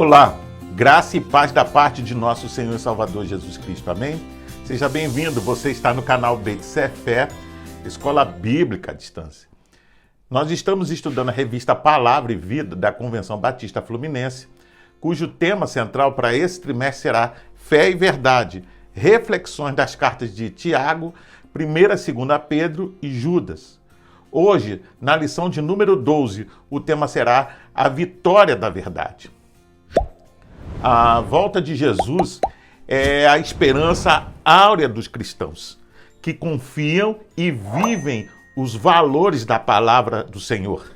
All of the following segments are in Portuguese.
Olá, graça e paz da parte de nosso Senhor e Salvador Jesus Cristo, amém? Seja bem-vindo, você está no canal BTC Fé, Escola Bíblica à Distância. Nós estamos estudando a revista Palavra e Vida da Convenção Batista Fluminense, cujo tema central para esse trimestre será Fé e Verdade, reflexões das cartas de Tiago, 1ª e 2ª Pedro e Judas. Hoje, na lição de número 12, o tema será a vitória da verdade. A volta de Jesus é a esperança áurea dos cristãos, que confiam e vivem os valores da palavra do Senhor.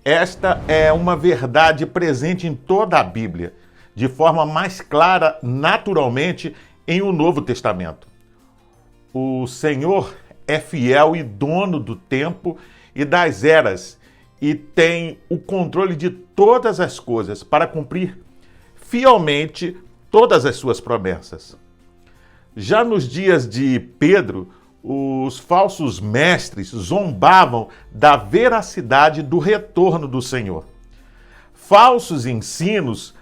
Esta é uma verdade presente em toda a Bíblia, de forma mais clara, naturalmente, em o Novo Testamento. O Senhor é fiel e dono do tempo e das eras e tem o controle de todas as coisas para cumprir fielmente todas as suas promessas. Já nos dias de Pedro, os falsos mestres zombavam da veracidade do retorno do Senhor. Falsos ensinos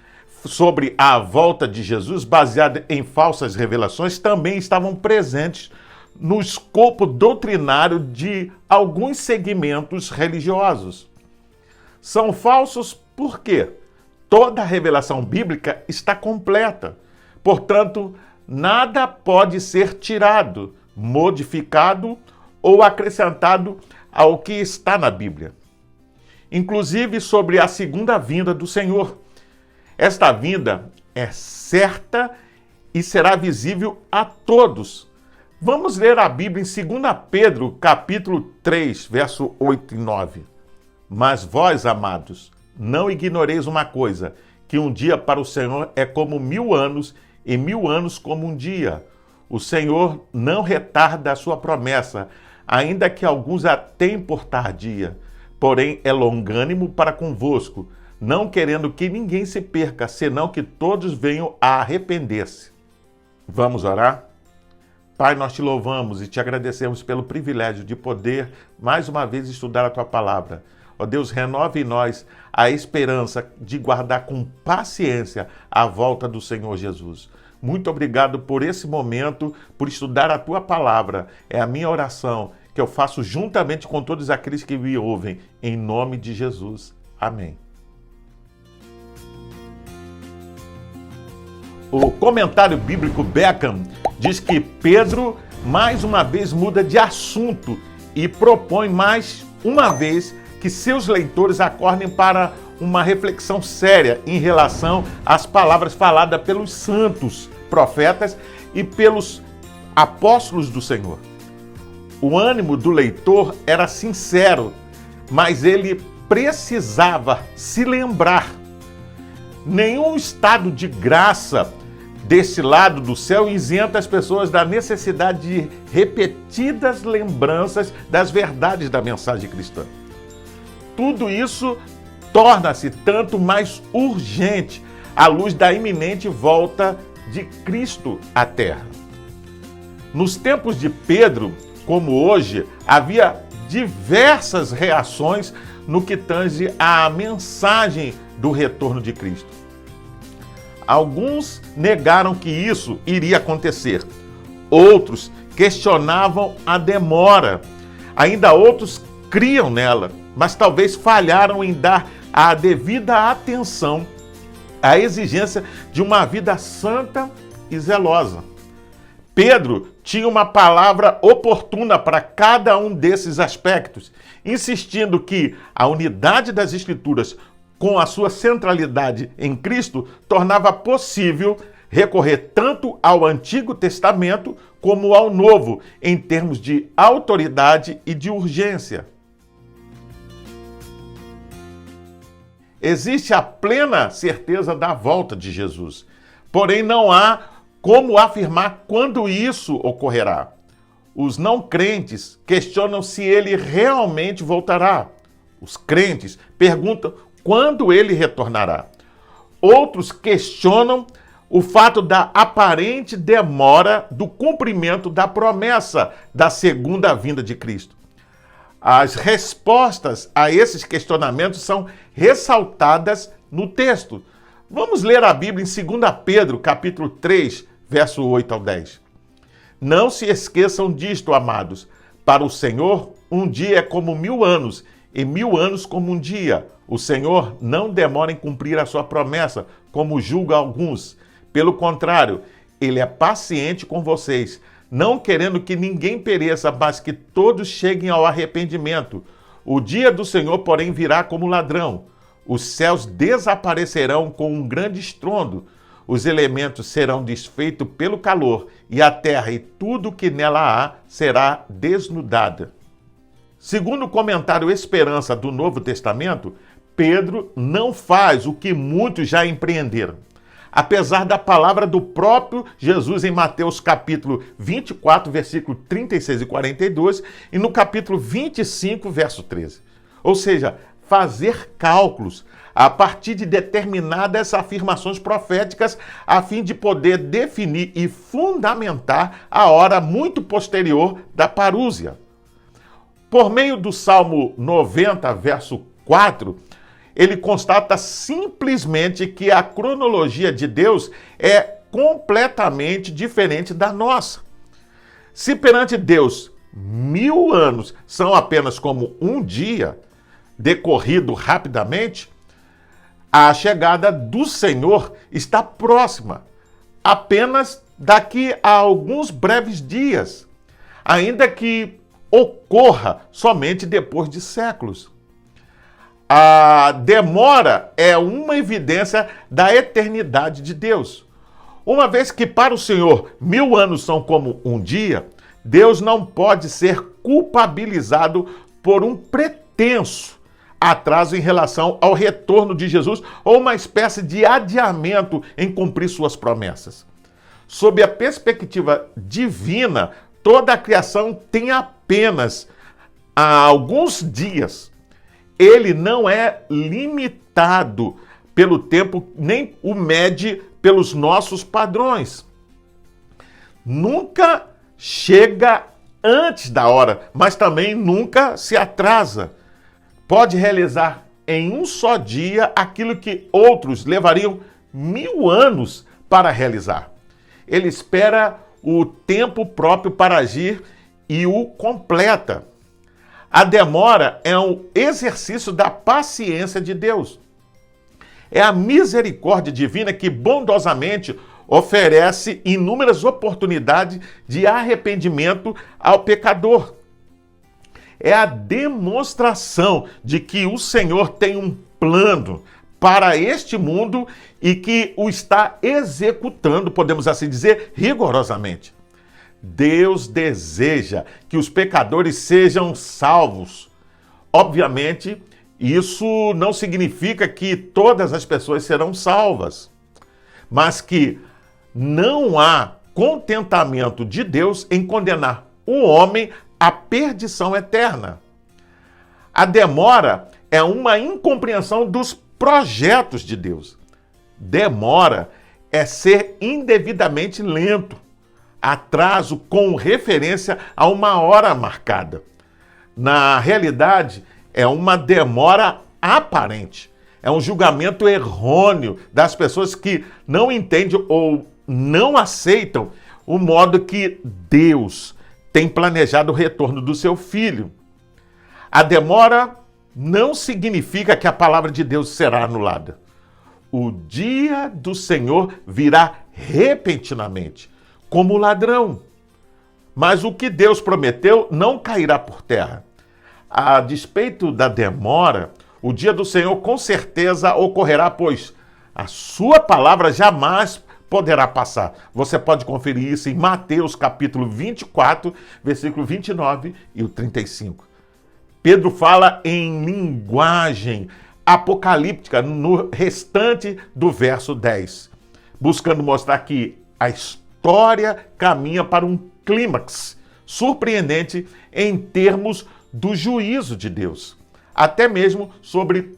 sobre a volta de Jesus, baseados em falsas revelações, também estavam presentes no escopo doutrinário de alguns segmentos religiosos. São falsos porque toda a revelação bíblica está completa. Portanto, nada pode ser tirado, modificado ou acrescentado ao que está na Bíblia. Inclusive sobre a segunda vinda do Senhor. Esta vinda é certa e será visível a todos. Vamos ler a Bíblia em 2 Pedro, capítulo 3, verso 8 e 9. Mas vós, amados, não ignoreis uma coisa, que um dia para o Senhor é como 1000 anos, e 1000 anos como um dia. O Senhor não retarda a sua promessa, ainda que alguns a tenham por tardia, porém é longânimo para convosco, não querendo que ninguém se perca, senão que todos venham a arrepender-se. Vamos orar? Pai, nós te louvamos e te agradecemos pelo privilégio de poder, mais uma vez, estudar a tua palavra. Ó Deus, renove em nós a esperança de guardar com paciência a volta do Senhor Jesus. Muito obrigado por esse momento, por estudar a tua palavra. É a minha oração que eu faço juntamente com todos aqueles que me ouvem, em nome de Jesus. Amém. O comentário bíblico Beckham diz que Pedro, mais uma vez, muda de assunto e propõe mais uma vez que seus leitores acordem para uma reflexão séria em relação às palavras faladas pelos santos profetas e pelos apóstolos do Senhor. O ânimo do leitor era sincero, mas ele precisava se lembrar. Nenhum estado de graça desse lado do céu isenta as pessoas da necessidade de repetidas lembranças das verdades da mensagem cristã. Tudo isso torna-se tanto mais urgente à luz da iminente volta de Cristo à Terra. Nos tempos de Pedro, como hoje, havia diversas reações no que tange à mensagem do retorno de Cristo. Alguns negaram que isso iria acontecer. Outros questionavam a demora. Ainda outros criam nela, mas talvez falharam em dar a devida atenção à exigência de uma vida santa e zelosa. Pedro tinha uma palavra oportuna para cada um desses aspectos, insistindo que a unidade das Escrituras, com a sua centralidade em Cristo, tornava possível recorrer tanto ao Antigo Testamento como ao Novo, em termos de autoridade e de urgência. Existe a plena certeza da volta de Jesus, porém não há como afirmar quando isso ocorrerá. Os não crentes questionam se ele realmente voltará. Os crentes perguntam quando ele retornará. Outros questionam o fato da aparente demora do cumprimento da promessa da segunda vinda de Cristo. As respostas a esses questionamentos são ressaltadas no texto, Vamos ler a Bíblia em 2 Pedro, capítulo 3, verso 8 ao 10. Não se esqueçam disto, amados. Para o Senhor, um dia é como 1000 anos, e 1000 anos como um dia. O Senhor não demora em cumprir a sua promessa, como julga alguns. Pelo contrário, Ele é paciente com vocês, não querendo que ninguém pereça, mas que todos cheguem ao arrependimento. O dia do Senhor, porém, virá como ladrão. Os céus desaparecerão com um grande estrondo. Os elementos serão desfeitos pelo calor, e a terra e tudo que nela há será desnudada. Segundo o comentário Esperança do Novo Testamento, Pedro não faz o que muitos já empreenderam. Apesar da palavra do próprio Jesus em Mateus capítulo 24, versículo 36 e 42, e no capítulo 25, verso 13. Ou seja, fazer cálculos a partir de determinadas afirmações proféticas a fim de poder definir e fundamentar a hora muito posterior da parúzia. Por meio do Salmo 90, verso 4, ele constata simplesmente que a cronologia de Deus é completamente diferente da nossa. Se perante Deus 1000 anos são apenas como um dia, decorrido rapidamente, a chegada do Senhor está próxima, apenas daqui a alguns breves dias, ainda que ocorra somente depois de séculos. A demora é uma evidência da eternidade de Deus. Uma vez que para o Senhor 1000 anos são como um dia, Deus não pode ser culpabilizado por um pretenso atraso em relação ao retorno de Jesus ou uma espécie de adiamento em cumprir suas promessas. Sob a perspectiva divina, toda a criação tem apenas alguns dias. Ele não é limitado pelo tempo, nem o mede pelos nossos padrões. Nunca chega antes da hora, mas também nunca se atrasa. Pode realizar em um só dia aquilo que outros levariam 1000 anos para realizar. Ele espera o tempo próprio para agir e o completa. A demora é um exercício da paciência de Deus. É a misericórdia divina que bondosamente oferece inúmeras oportunidades de arrependimento ao pecador. É a demonstração de que o Senhor tem um plano para este mundo e que o está executando, podemos assim dizer, rigorosamente. Deus deseja que os pecadores sejam salvos. Obviamente, isso não significa que todas as pessoas serão salvas, mas que não há contentamento de Deus em condenar o homem à perdição eterna. A demora é uma incompreensão dos projetos de Deus. Demora é ser indevidamente lento. Atraso com referência a uma hora marcada. Na realidade, é uma demora aparente. É um julgamento errôneo das pessoas que não entendem ou não aceitam o modo que Deus tem planejado o retorno do seu filho. A demora não significa que a palavra de Deus será anulada. O dia do Senhor virá repentinamente, como ladrão. Mas o que Deus prometeu não cairá por terra. A despeito da demora, o dia do Senhor com certeza ocorrerá, pois a sua palavra jamais poderá passar. Você pode conferir isso em Mateus capítulo 24, versículo 29 e o 35. Pedro fala em linguagem apocalíptica no restante do verso 10, buscando mostrar que a história caminha para um clímax surpreendente em termos do juízo de Deus, até mesmo sobre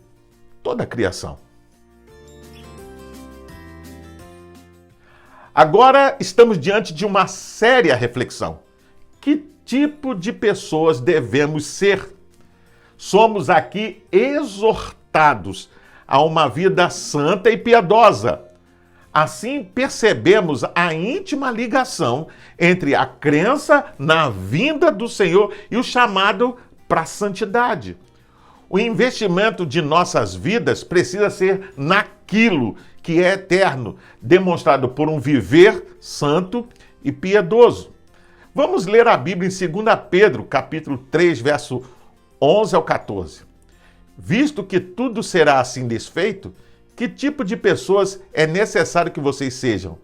toda a criação. Agora estamos diante de uma séria reflexão. Que tipo de pessoas devemos ser? Somos aqui exortados a uma vida santa e piedosa. Assim, percebemos a íntima ligação entre a crença na vinda do Senhor e o chamado para a santidade. O investimento de nossas vidas precisa ser naquilo que é eterno, demonstrado por um viver santo e piedoso. Vamos ler a Bíblia em 2 Pedro, capítulo 3, verso 11 ao 14. Visto que tudo será assim desfeito, que tipo de pessoas é necessário que vocês sejam?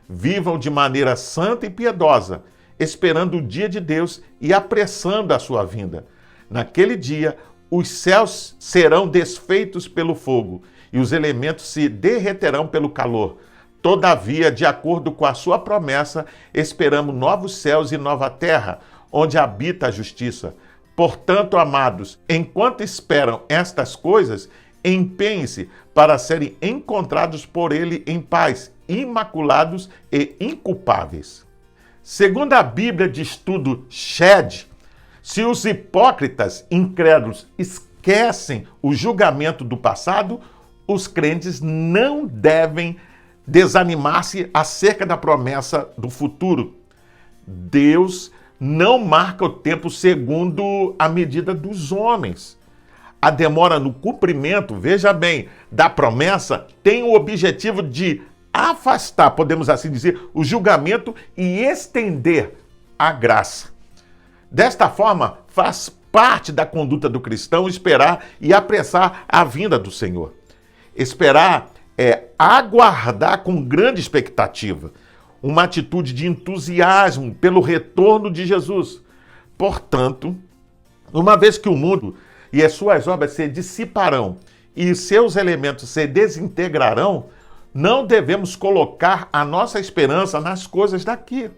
Vivam de maneira santa e piedosa, esperando o dia de Deus e apressando a sua vinda. Naquele dia, os céus serão desfeitos pelo fogo e os elementos se derreterão pelo calor. Todavia, de acordo com a sua promessa, esperamos novos céus e nova terra, onde habita a justiça. Portanto, amados, enquanto esperam estas coisas, empenhem-se para serem encontrados por ele em paz, imaculados e inculpáveis. Segundo a Bíblia de Estudo Shed, se os hipócritas incrédulos esquecem o julgamento do passado, os crentes não devem desanimar-se acerca da promessa do futuro. Deus não marca o tempo segundo a medida dos homens. A demora no cumprimento, veja bem, da promessa tem o objetivo de afastar, podemos assim dizer, o julgamento e estender a graça. Desta forma, faz parte da conduta do cristão esperar e apressar a vinda do Senhor. Esperar é aguardar com grande expectativa, uma atitude de entusiasmo pelo retorno de Jesus. Portanto, uma vez que o mundo e as suas obras se dissiparão e seus elementos se desintegrarão, não devemos colocar a nossa esperança nas coisas daqui,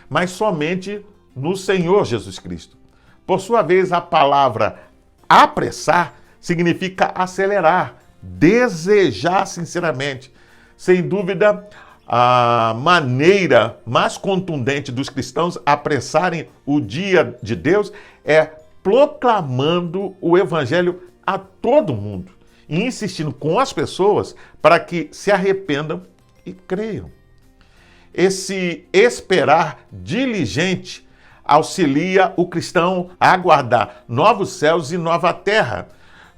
mas somente no Senhor Jesus Cristo. Por sua vez, a palavra apressar significa acelerar, desejar sinceramente. Sem dúvida, a maneira mais contundente dos cristãos apressarem o dia de Deus é proclamando o evangelho a todo mundo e insistindo com as pessoas para que se arrependam e creiam. Esse esperar diligente auxilia o cristão a aguardar novos céus e nova terra.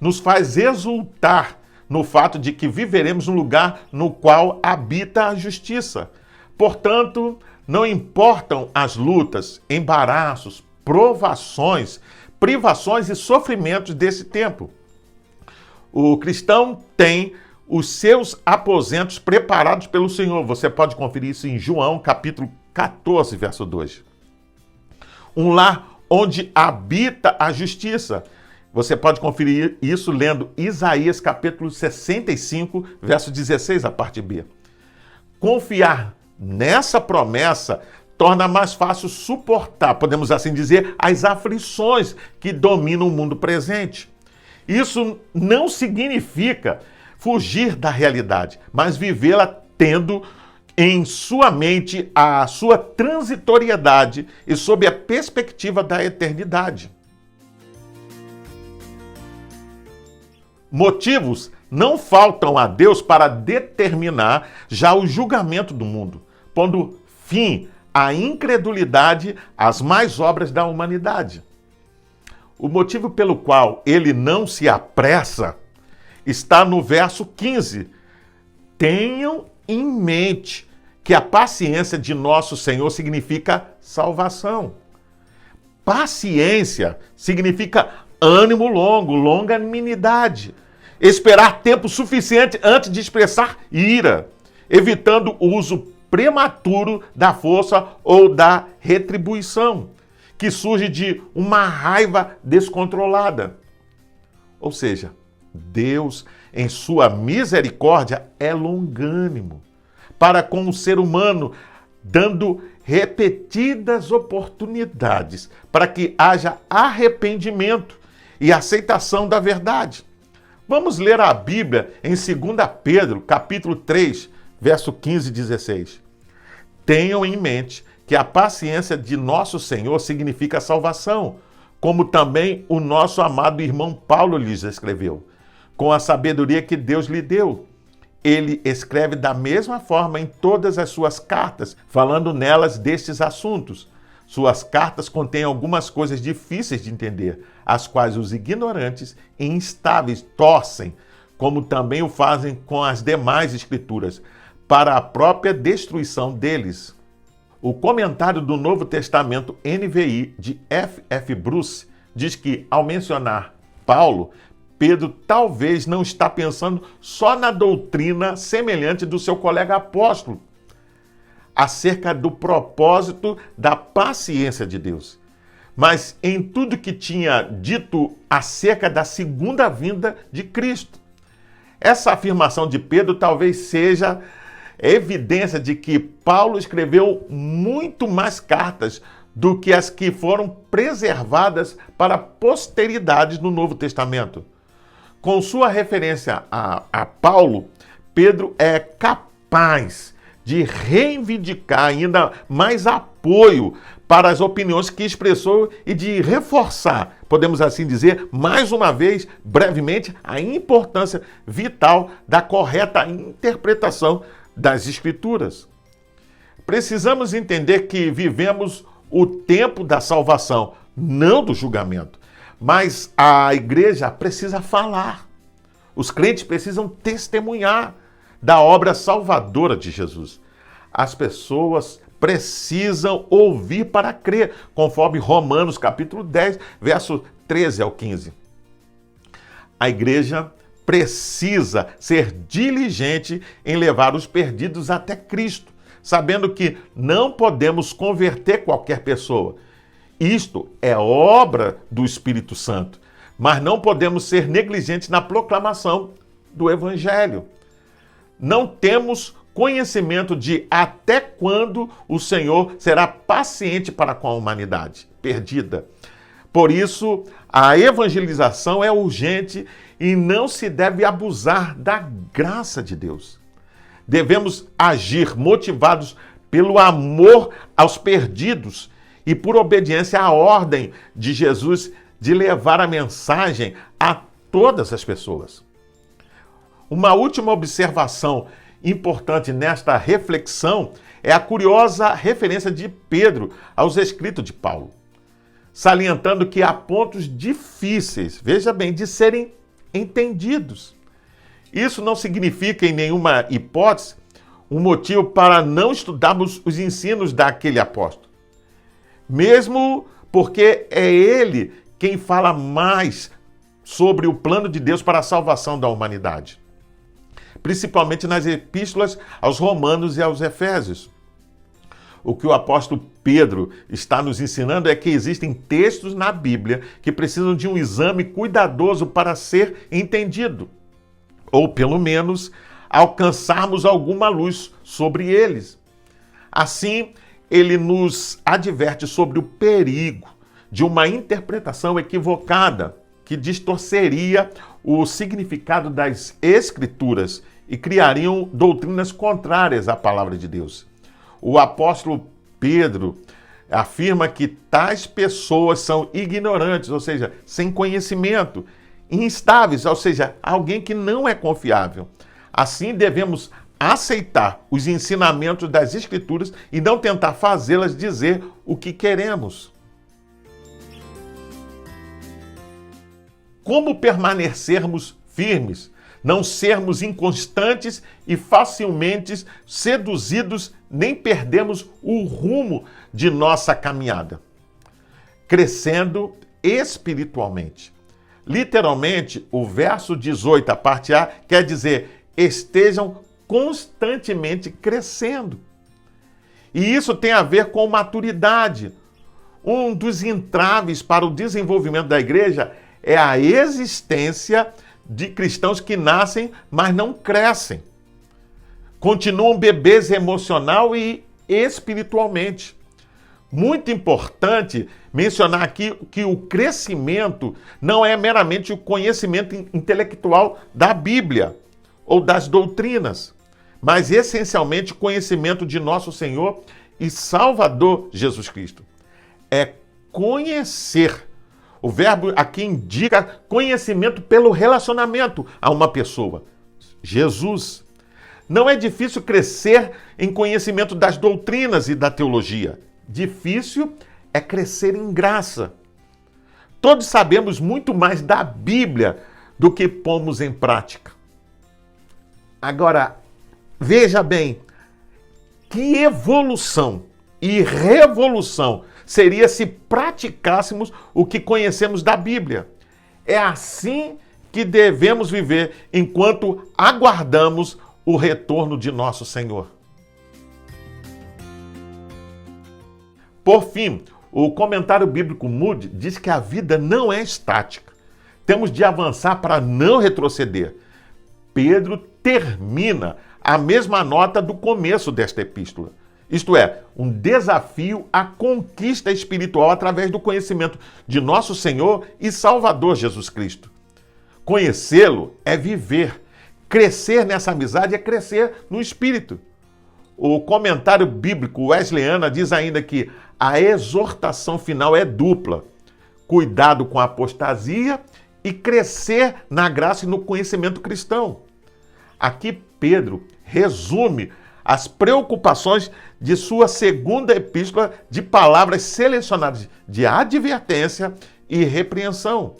Nos faz exultar no fato de que viveremos num lugar no qual habita a justiça. Portanto, não importam as lutas, embaraços, provações, privações e sofrimentos desse tempo. O cristão tem os seus aposentos preparados pelo Senhor. Você pode conferir isso em João, capítulo 14, verso 2. Um lar onde habita a justiça. Você pode conferir isso lendo Isaías, capítulo 65, verso 16, a parte B. Confiar nessa promessa torna mais fácil suportar, podemos assim dizer, as aflições que dominam o mundo presente. Isso não significa fugir da realidade, mas vivê-la tendo em sua mente a sua transitoriedade e sob a perspectiva da eternidade. Motivos não faltam a Deus para determinar já o julgamento do mundo, pondo fim à incredulidade às más obras da humanidade. O motivo pelo qual ele não se apressa está no verso 15. Tenham em mente que a paciência de nosso Senhor significa salvação. Paciência significa ânimo longo, longanimidade. Esperar tempo suficiente antes de expressar ira, evitando o uso prematuro da força ou da retribuição, que surge de uma raiva descontrolada. Ou seja, Deus, em sua misericórdia, é longânimo para com o ser humano, dando repetidas oportunidades para que haja arrependimento e aceitação da verdade. Vamos ler a Bíblia em 2 Pedro, capítulo 3, verso 15 e 16. Tenham em mente que a paciência de nosso Senhor significa salvação, como também o nosso amado irmão Paulo lhes escreveu. com a sabedoria que Deus lhe deu. Ele escreve da mesma forma em todas as suas cartas, falando nelas destes assuntos. Suas cartas contêm algumas coisas difíceis de entender, as quais os ignorantes e instáveis torcem, como também o fazem com as demais escrituras, para a própria destruição deles. O comentário do Novo Testamento NVI de F.F. Bruce diz que, ao mencionar Paulo, Pedro talvez não está pensando só na doutrina semelhante do seu colega apóstolo, acerca do propósito da paciência de Deus, mas em tudo que tinha dito acerca da segunda vinda de Cristo. Essa afirmação de Pedro talvez seja evidência de que Paulo escreveu muito mais cartas do que as que foram preservadas para posteridades no Novo Testamento. Com sua referência a Paulo, Pedro é capaz de reivindicar ainda mais apoio para as opiniões que expressou e de reforçar, podemos assim dizer, mais uma vez, brevemente, a importância vital da correta interpretação das Escrituras. Precisamos entender que vivemos o tempo da salvação, não do julgamento. Mas a igreja precisa falar. Os crentes precisam testemunhar da obra salvadora de Jesus. As pessoas precisam ouvir para crer, conforme Romanos capítulo 10, verso 13 ao 15. A igreja precisa ser diligente em levar os perdidos até Cristo, sabendo que não podemos converter qualquer pessoa. Isto é obra do Espírito Santo, mas não podemos ser negligentes na proclamação do Evangelho. Não temos conhecimento de até quando o Senhor será paciente para com a humanidade perdida. Por isso, a evangelização é urgente e não se deve abusar da graça de Deus. Devemos agir motivados pelo amor aos perdidos e por obediência à ordem de Jesus de levar a mensagem a todas as pessoas. Uma última observação importante nesta reflexão é a curiosa referência de Pedro aos escritos de Paulo, salientando que há pontos difíceis, veja bem, de serem entendidos. Isso não significa, em nenhuma hipótese, um motivo para não estudarmos os ensinos daquele apóstolo. Mesmo porque é ele quem fala mais sobre o plano de Deus para a salvação da humanidade, principalmente nas epístolas aos Romanos e aos Efésios. O que o apóstolo Pedro está nos ensinando é que existem textos na Bíblia que precisam de um exame cuidadoso para ser entendido, ou pelo menos alcançarmos alguma luz sobre eles. Assim, ele nos adverte sobre o perigo de uma interpretação equivocada que distorceria o significado das Escrituras e criariam doutrinas contrárias à palavra de Deus. O apóstolo Pedro afirma que tais pessoas são ignorantes, ou seja, sem conhecimento, instáveis, ou seja, alguém que não é confiável. Assim, devemos aceitar os ensinamentos das Escrituras e não tentar fazê-las dizer o que queremos. Como permanecermos firmes, não sermos inconstantes e facilmente seduzidos, nem perdermos o rumo de nossa caminhada? Crescendo espiritualmente. Literalmente, o verso 18, a parte A, quer dizer: estejam constantemente crescendo. E isso tem a ver com maturidade. Um dos entraves para o desenvolvimento da igreja é a existência de cristãos que nascem, mas não crescem. Continuam bebês emocional e espiritualmente. Muito importante mencionar aqui que o crescimento não é meramente o conhecimento intelectual da Bíblia ou das doutrinas, mas essencialmente o conhecimento de nosso Senhor e Salvador Jesus Cristo. É conhecer O verbo aqui indica conhecimento pelo relacionamento a uma pessoa. Jesus. Não é difícil crescer em conhecimento das doutrinas e da teologia. Difícil é crescer em graça. Todos sabemos muito mais da Bíblia do que pomos em prática. Agora, veja bem, que evolução e revolução seria se praticássemos o que conhecemos da Bíblia. É assim que devemos viver enquanto aguardamos o retorno de nosso Senhor. Por fim, o comentário bíblico Moody diz que a vida não é estática. Temos de avançar para não retroceder. Pedro termina a mesma nota do começo desta epístola. Isto é, um desafio à conquista espiritual através do conhecimento de nosso Senhor e Salvador Jesus Cristo. Conhecê-lo é viver. Crescer nessa amizade é crescer no Espírito. O comentário bíblico Wesleyana diz ainda que a exortação final é dupla. Cuidado com a apostasia e crescer na graça e no conhecimento cristão. Aqui Pedro resume as preocupações de sua segunda epístola de palavras selecionadas de advertência e repreensão.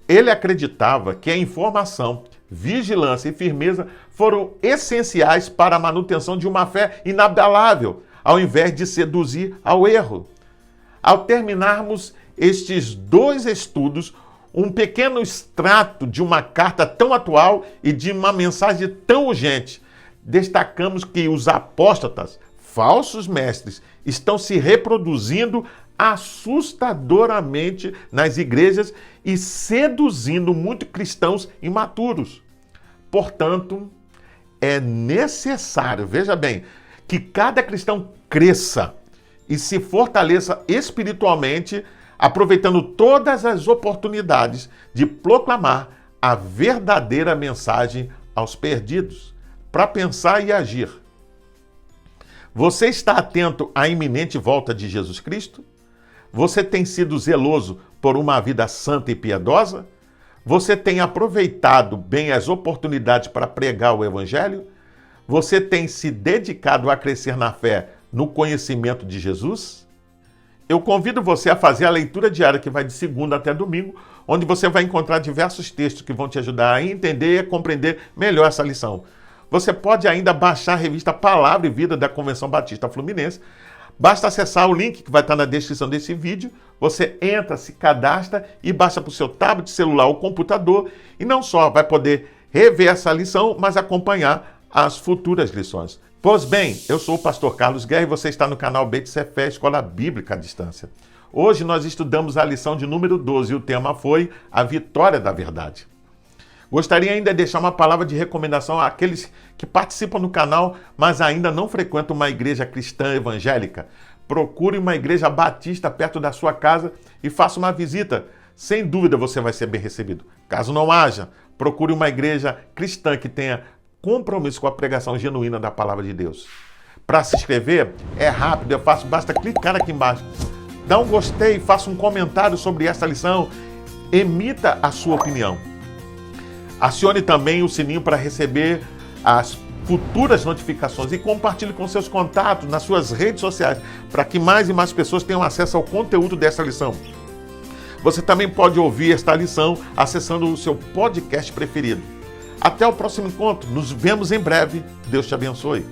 Ele acreditava que a informação, vigilância e firmeza foram essenciais para a manutenção de uma fé inabalável, ao invés de seduzir ao erro. Ao terminarmos estes dois estudos, um pequeno extrato de uma carta tão atual e de uma mensagem tão urgente, destacamos que os apóstatas, falsos mestres, estão se reproduzindo assustadoramente nas igrejas e seduzindo muitos cristãos imaturos. Portanto, é necessário, veja bem, que cada cristão cresça e se fortaleça espiritualmente, aproveitando todas as oportunidades de proclamar a verdadeira mensagem aos perdidos, para pensar e agir. Você está atento à iminente volta de Jesus Cristo? Você tem sido zeloso por uma vida santa e piedosa? Você tem aproveitado bem as oportunidades para pregar o Evangelho? Você tem se dedicado a crescer na fé, no conhecimento de Jesus? Eu convido você a fazer a leitura diária que vai de segunda até domingo, onde você vai encontrar diversos textos que vão te ajudar a entender e a compreender melhor essa lição. Você pode ainda baixar a revista Palavra e Vida da Convenção Batista Fluminense. Basta acessar o link que vai estar na descrição desse vídeo. Você entra, se cadastra e baixa para o seu tablet, celular ou computador. E não só vai poder rever essa lição, mas acompanhar as futuras lições. Pois bem, eu sou o pastor Carlos Guerra e você está no canal BTC Fé, Escola Bíblica à Distância. Hoje nós estudamos a lição de número 12 e o tema foi a vitória da verdade. Gostaria ainda de deixar uma palavra de recomendação àqueles que participam do canal, mas ainda não frequentam uma igreja cristã evangélica. Procure uma igreja batista perto da sua casa e faça uma visita. Sem dúvida você vai ser bem recebido. Caso não haja, procure uma igreja cristã que tenha compromisso com a pregação genuína da palavra de Deus. Para se inscrever, é rápido, é fácil, basta clicar aqui embaixo. Dá um gostei, faça um comentário sobre esta lição, emita a sua opinião. Acione também o sininho para receber as futuras notificações e compartilhe com seus contatos nas suas redes sociais para que mais e mais pessoas tenham acesso ao conteúdo dessa lição. Você também pode ouvir esta lição acessando o seu podcast preferido. Até o próximo encontro. Nos vemos em breve. Deus te abençoe.